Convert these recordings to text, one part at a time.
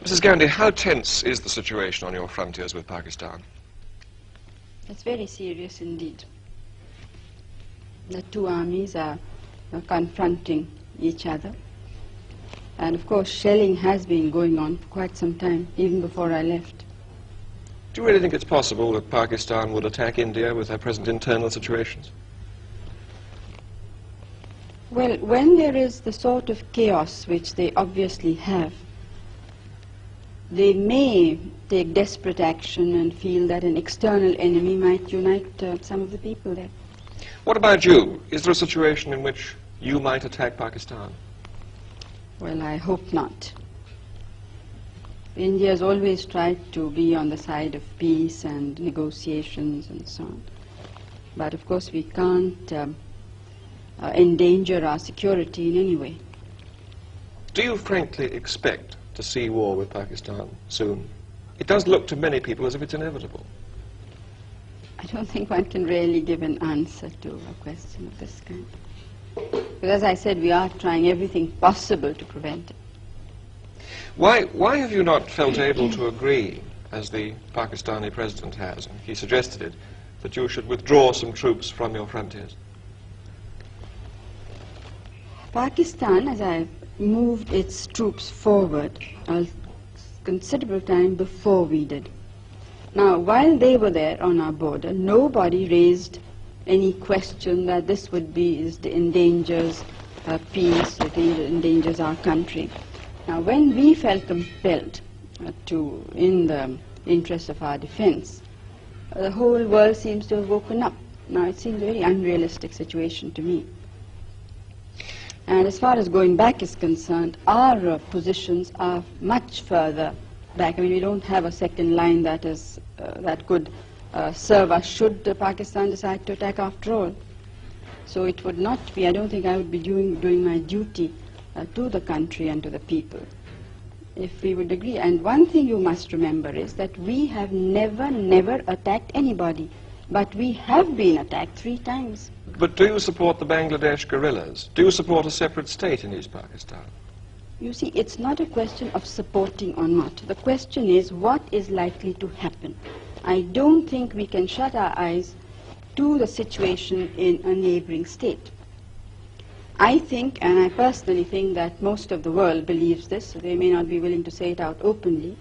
Mrs. Gandhi, how tense is the situation on your frontiers with Pakistan? It's very serious indeed. The two armies are confronting each other. And of course, shelling has been going on for quite some time, even before I left. Do you really think it's possible that Pakistan would attack India with their present internal situations? Well, when there is the sort of chaos which they obviously have, they may take desperate action and feel that an external enemy might unite some of the people there. What about you? Is there a situation in which you might attack Pakistan? Well, I hope not. India has always tried to be on the side of peace and negotiations and so on. But of course we can't endanger our security in any way. Do you frankly expect to see war with Pakistan soon? It does look to many people as if it's inevitable. I don't think one can really give an answer to a question of this kind. But as I said, we are trying everything possible to prevent it. Why have you not felt able to agree, as the Pakistani president has, and he suggested it, that you should withdraw some troops from your frontiers? Pakistan, as I moved its troops forward a considerable time before we did. Now, while they were there on our border, nobody raised any question that this would be, endangers peace, it endangers our country. Now, when we felt compelled to, in the interest of our defense, the whole world seems to have woken up. Now, it seems a very unrealistic situation to me. And as far as going back is concerned, our positions are much further back. I mean, we don't have a second line that is that could serve us should Pakistan decide to attack after all. So it would not be, I don't think I would be doing my duty to the country and to the people if we would agree. And one thing you must remember is that we have never attacked anybody, but we have been attacked 3 times. But do you support the Bangladesh guerrillas? Do you support a separate state in East Pakistan? You see, it's not a question of supporting or not. The question is what is likely to happen. I don't think we can shut our eyes to the situation in a neighboring state. I think, and I personally think that most of the world believes this, so they may not be willing to say it out openly,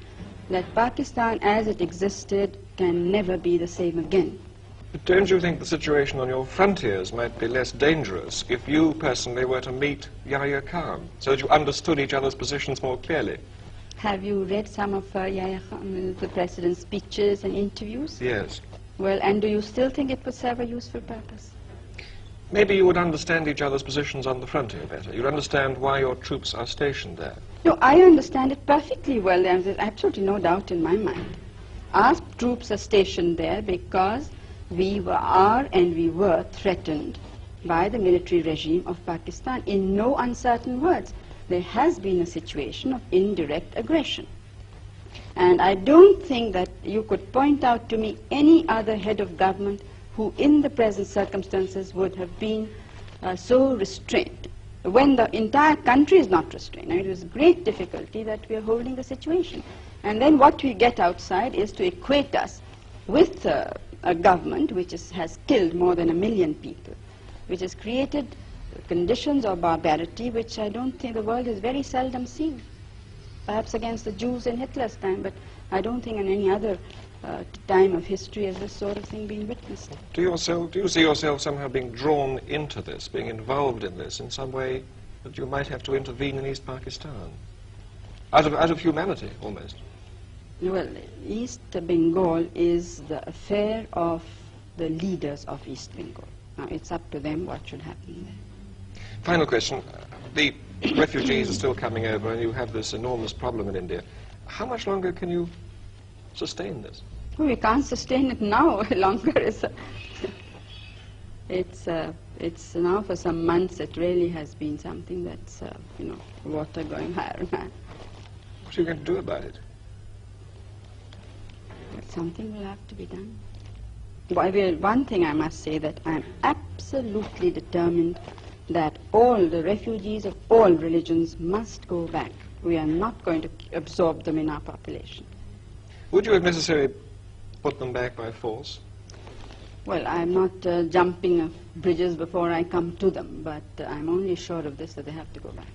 that Pakistan as it existed can never be the same again. But don't you think the situation on your frontiers might be less dangerous if you personally were to meet Yahya Khan, so that you understood each other's positions more clearly? Have you read some of Yahya Khan, the President's speeches and interviews? Yes. Well, and do you still think it would serve a useful purpose? Maybe you would understand each other's positions on the frontier better. You'd understand why your troops are stationed there. No, I understand it perfectly well. There's absolutely no doubt in my mind. Our troops are stationed there because we were threatened by the military regime of Pakistan. In no uncertain words, there has been a situation of indirect aggression. And I don't think that you could point out to me any other head of government who in the present circumstances would have been so restrained, when the entire country is not restrained. I mean, it was great difficulty that we are holding the situation. And then what we get outside is to equate us with a government which has killed more than 1 million people, which has created conditions of barbarity which I don't think the world has very seldom seen. Perhaps against the Jews in Hitler's time, but I don't think in any other time of history has this sort of thing been witnessed. Do you see yourself somehow being drawn into this, being involved in this in some way that you might have to intervene in East Pakistan? Out of humanity, almost. Well, East Bengal is the affair of the leaders of East Bengal. Now, it's up to them what should happen there. Final question. The refugees are still coming over and you have this enormous problem in India. How much longer can you sustain this? Well, we can't sustain it now longer. It's now for some months it really has been something that's, water going higher and higher. What are you going to do about it? But something will have to be done. One thing I must say, that I'm absolutely determined that all the refugees of all religions must go back. We are not going to absorb them in our population. Would you, if necessary, put them back by force? Well, I'm not jumping bridges before I come to them, but I'm only sure of this, that they have to go back.